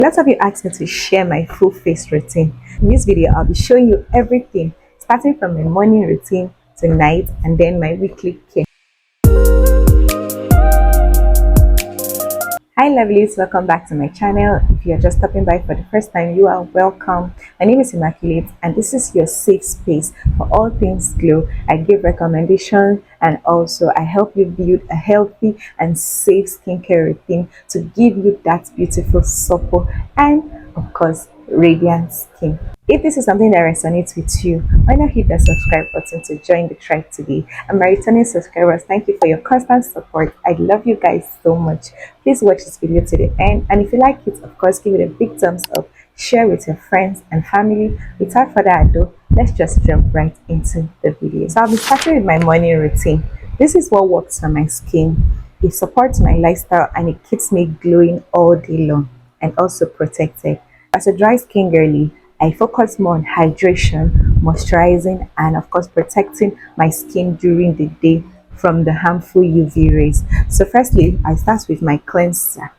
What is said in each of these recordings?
Lots of you asked me to share my full face routine. In this video, I'll be showing you everything, starting from my morning routine to night and then my weekly care. Hi lovelies, welcome back to my channel. If you are just stopping by for the first time, you are welcome. My name is Immaculate and this is your safe space for all things glow. I give recommendations and also I help you build a healthy and safe skincare routine to give you that beautiful, supple and of course radiant skin. If this is something that resonates with you, why not hit the subscribe button to join the tribe today? And my returning subscribers, thank you for your constant support. I love you guys so much. Please watch this video to the end, and if you like it, of course, give it a big thumbs up, share with your friends and family. Without further ado, let's just jump right into the video. So I'll be starting with my morning routine. This is what works for my skin. It supports my lifestyle and it keeps me glowing all day long and also protected. As a dry skin girly, I focus more on hydration, moisturizing, and of course protecting my skin during the day from the harmful UV rays. So firstly, I start with my cleanser.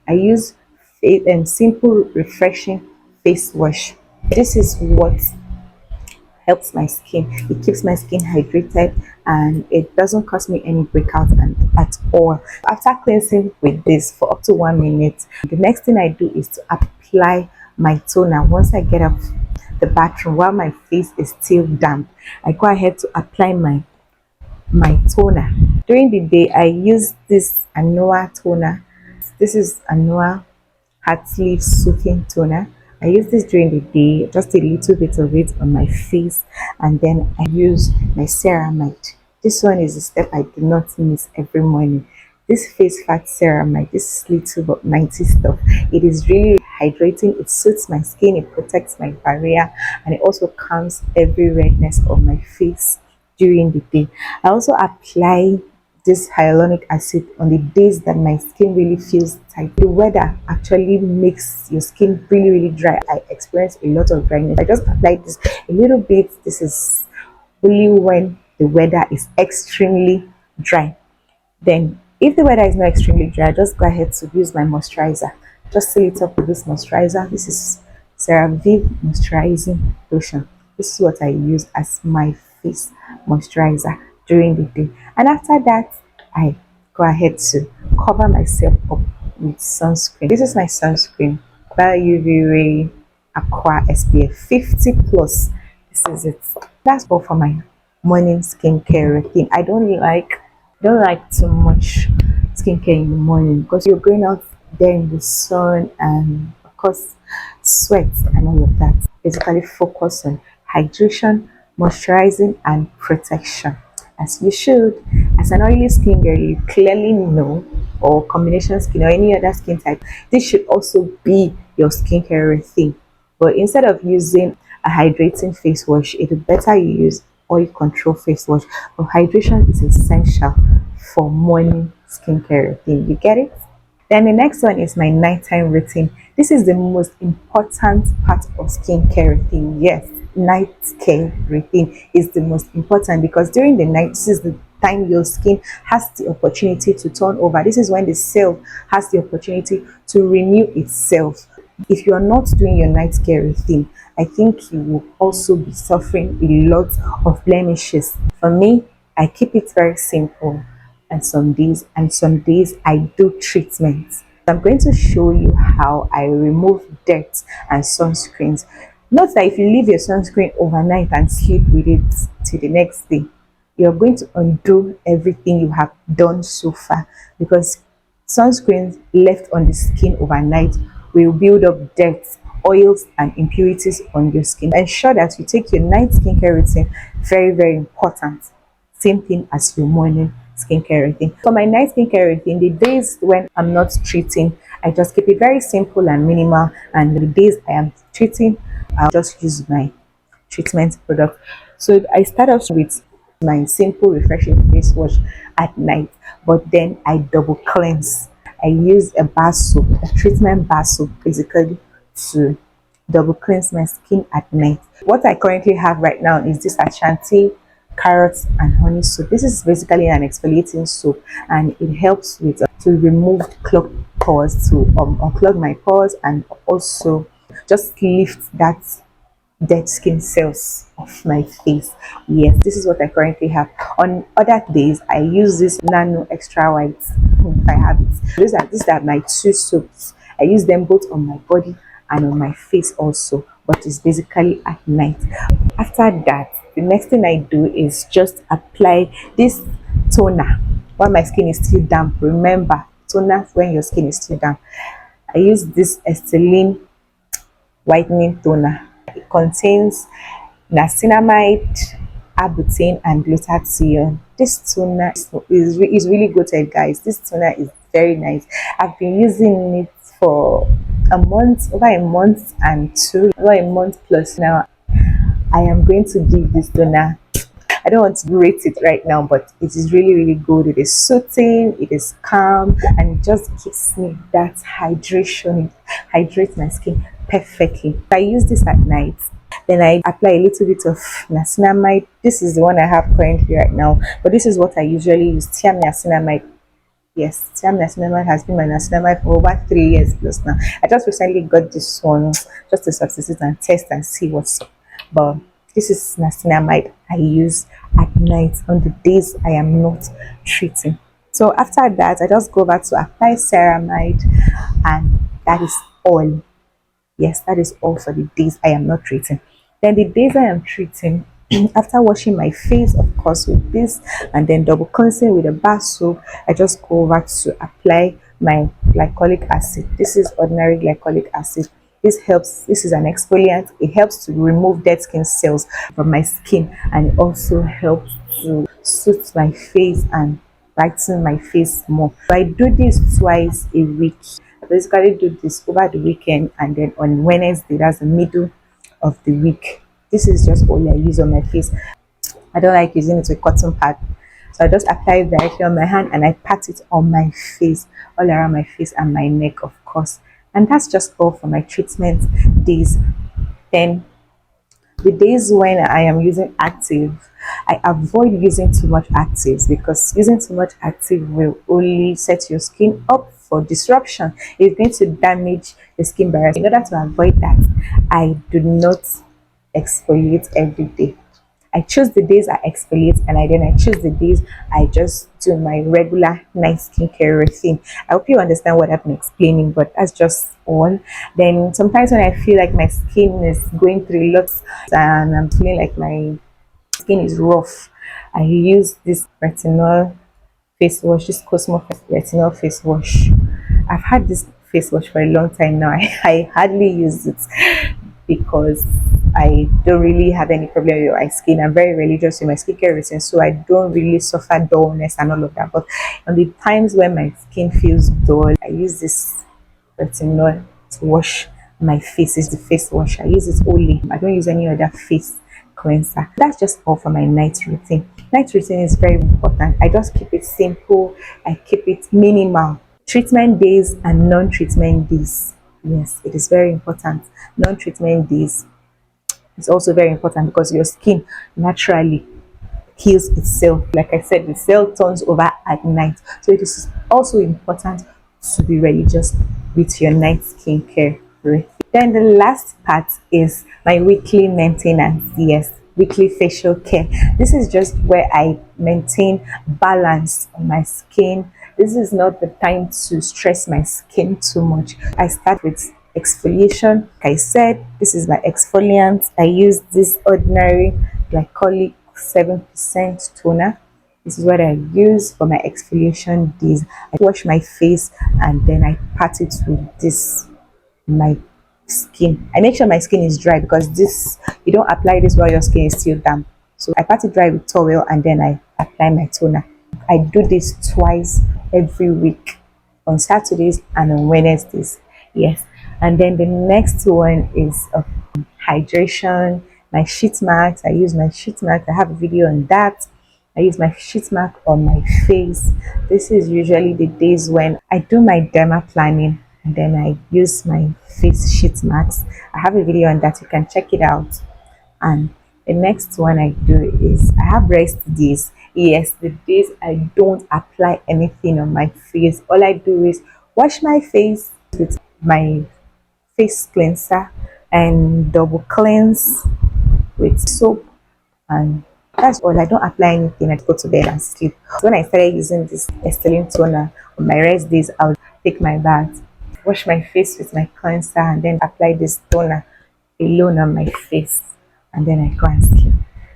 I use a simple, refreshing face wash. This is what helps my skin. It keeps my skin hydrated and it doesn't cause me any breakouts at all. After cleansing with this for up to 1 minute, the next thing I do is to apply my toner. Once I get up the bathroom while my face is still damp, I go ahead to apply my toner. During the day, I use this Anoa toner. This is Anoa Heart Leaf Soothing Toner. I use this during the day, just a little bit of it on my face, and then I use my ceramide. This one is a step I do not miss every morning. This face fat ceramide, this little but mighty stuff, it is really hydrating. It suits my skin, it protects my barrier, and it also calms every redness on my face during the day. I also apply this hyaluronic acid on the days that my skin really feels tight. The weather actually makes your skin really dry. I experience a lot of dryness. I just apply this a little bit. This is only when the weather is extremely dry. Then if the weather is not extremely dry, just go ahead to use my moisturizer. Just seal it up with this moisturizer. This is CeraVe moisturizing lotion. This is what I use as my face moisturizer during the day. And after that, I go ahead to cover myself up with sunscreen. This is my sunscreen, Bio UV Ray Aqua SPF 50 plus. This is it. That's all for my morning skincare routine. I don't like too much skincare in the morning because you're going out there in the sun and of course sweat and all of that. Basically focus on hydration, moisturizing and protection, as you should. As an oily skin girl, you clearly know, or combination skin or any other skin type, this should also be your skincare routine. But instead of using a hydrating face wash, it is better you use oil control face wash. But hydration is essential for morning skincare routine. You get it? Then the next one is my nighttime routine. This is the most important part of skincare routine. Yes, night care routine is the most important because during the night, this is the time your skin has the opportunity to turn over. This is when the cell has the opportunity to renew itself. If you are not doing your night care routine, I think you will also be suffering a lot of blemishes. For me, I keep it very simple and some days I do treatments. I'm going to show you how I remove dirt and sunscreens. Note that if you leave your sunscreen overnight and sleep with it till the next day, you're going to undo everything you have done so far, because sunscreens left on the skin overnight will build up dirt, oils and impurities on your skin. Ensure that you take your night skincare routine very important. Same thing as your morning skincare routine. For my night skincare routine, the days when I'm not treating, I just keep it very simple and minimal, and the days I am treating, I'll just use my treatment product. So I start off with my simple refreshing face wash at night, but then I double cleanse. I use a bar soap, a treatment bar soap, basically to double cleanse my skin at night. What I currently have right now is this Ashanti carrots and honey soap. This is basically an exfoliating soap and it helps with to remove clogged pores, to unclog my pores, and also just lift that dead skin cells off my face. Yes, this is what I currently have. On other days, I use this nano extra white. I have it. These are my two soaps. I use them both on my body and on my face also, but it's basically at night. After that, the next thing I do is just apply this toner while my skin is still damp. Remember, toner when your skin is still damp. I use this Esteline whitening toner. It contains niacinamide, arbutin, and glutathione. This toner is really good, guys. This toner is very nice. I've been using it for a month, over a month and over a month plus now. I am going to give this toner, I don't want to rate it right now, but it is really, really good. It is soothing, it is calm, and it just gives me that hydration. It hydrates my skin perfectly. I use this at night. Then I apply a little bit of niacinamide. This is the one I have currently right now, but this is what I usually use, niacinamide. Yes, niacinamide has been my niacinamide for over 3 years plus now. I just recently got this one just to substitute and test and see what's up. But this is niacinamide I use at night on the days I am not treating. So after that, I just go back to apply ceramide, and that is all. Yes, that is all for the days I am not treating. Then the days I am treating, after washing my face, of course, with this, and then double cleansing with a bar soap, I just go over to apply my glycolic acid. This is ordinary glycolic acid. This helps, this is an exfoliant. It helps to remove dead skin cells from my skin, and also helps to soothe my face and brighten my face more. So I do this twice a week. I basically do this over the weekend, and then on Wednesday, that's the middle of the week. This is just all I use on my face. I don't like using it with cotton pad, so I just apply it directly on my hand and I pat it on my face, all around my face and my neck, of course. And that's just all for my treatment days. Then the days when I am using active, I avoid using too much actives, because using too much active will only set your skin up for disruption. It's going to damage the skin barrier. In order to avoid that, I do not exfoliate every day. I choose the days I exfoliate, and I choose the days I just do my regular night skincare routine. I hope you understand what I've been explaining, but that's just all. Then sometimes when I feel like my skin is going through lots and I'm feeling like my skin is rough, I use this retinol face wash, this Cosmo retinol face wash. I've had this face wash for a long time now. I hardly use it because I don't really have any problem with my skin. I'm very religious in my skincare routine, so I don't really suffer dullness and all of that. But on the times when my skin feels dull, I use this retinol to wash my face. It's the face wash. I use it only. I don't use any other face cleanser. That's just all for my night routine. Night routine is very important. I just keep it simple. I keep it minimal. Treatment days and non-treatment days. Yes, it is very important. Non-treatment days is also very important because your skin naturally heals itself. Like I said, the cell turns over at night. So it is also important to be religious with your night skincare routine. Then the last part is my weekly maintenance. Yes, weekly facial care. This is just where I maintain balance on my skin. This is not the time to stress my skin too much. I start with exfoliation. Like I said, this is my exfoliant. I use this ordinary glycolic 7% toner. This is what I use for my exfoliation days. I wash my face and then I pat it with this my skin. I make sure my skin is dry, because this, you don't apply this while your skin is still damp. So I pat it dry with towel and then I apply my toner. I do this twice every week, on Saturdays and on Wednesdays. Yes. And then the next one is hydration. My sheet mask. I use my sheet mask. I have a video on that. I use my sheet mask on my face. This is usually the days when I do my derma planning, and then I use my face sheet mask. I have a video on that. You can check it out. And the next one I do is I have rest days. Yes, the days I don't apply anything on my face. All I do is Wash my face with my face cleanser and double cleanse with soap, and that's all. I don't apply anything. I just go to bed and sleep. So when I started using this Sterling toner on my rest days, I would take my bath, wash my face with my cleanser, and then apply this toner alone on my face, and then I go and sleep.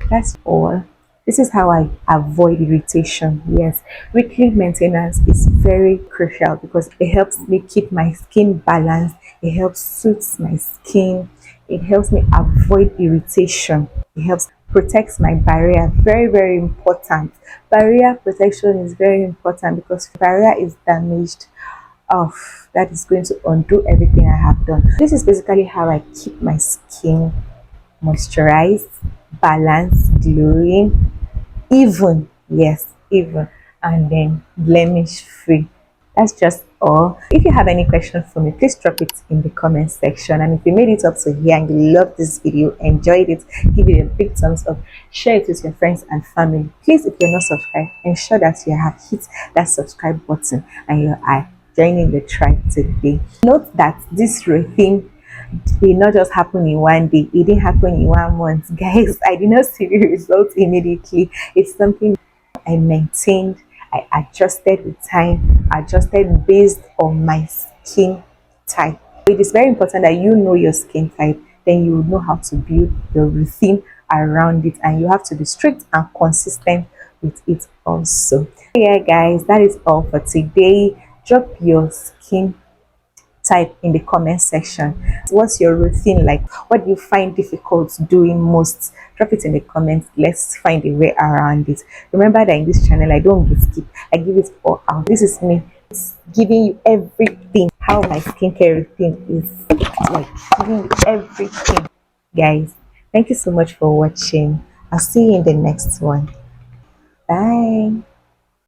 That's all. This is how I avoid irritation. Yes, weekly maintenance is very crucial because it helps me keep my skin balanced. It helps suits my skin. It helps me avoid irritation. It helps protects my barrier. Very, very important. Barrier protection is very important because if barrier is damaged, off, that is going to undo everything I have done. This is basically how I keep my skin moisturized, balanced, glowing, even, yes, even, and then blemish free. That's just all. If you have any questions for me, please drop it in the comment section. And if you made it up to here and you love this video, enjoyed it, give it a big thumbs up, share it with your friends and family. Please, if you're not subscribed, ensure that you have hit that subscribe button and you are joining the tribe today. Note that this routine did not just happen in one day, it didn't happen in 1 month. Guys, I did not see the results immediately. It's something I maintained, I adjusted with time, adjusted based on my skin type. It is very important that you know your skin type, then you know how to build your routine around it, and you have to be strict and consistent with it also. Yeah, guys, that is all for today. Drop your skin type in the comment section. What's your routine like? What do you find difficult doing most? Drop it in the comments. Let's find a way around it. Remember that in this channel I don't give skip, I give it all out. This is me, it's giving you everything. How my skincare routine is like, giving you everything. Guys, thank you so much for watching. I'll see you in the next one. Bye.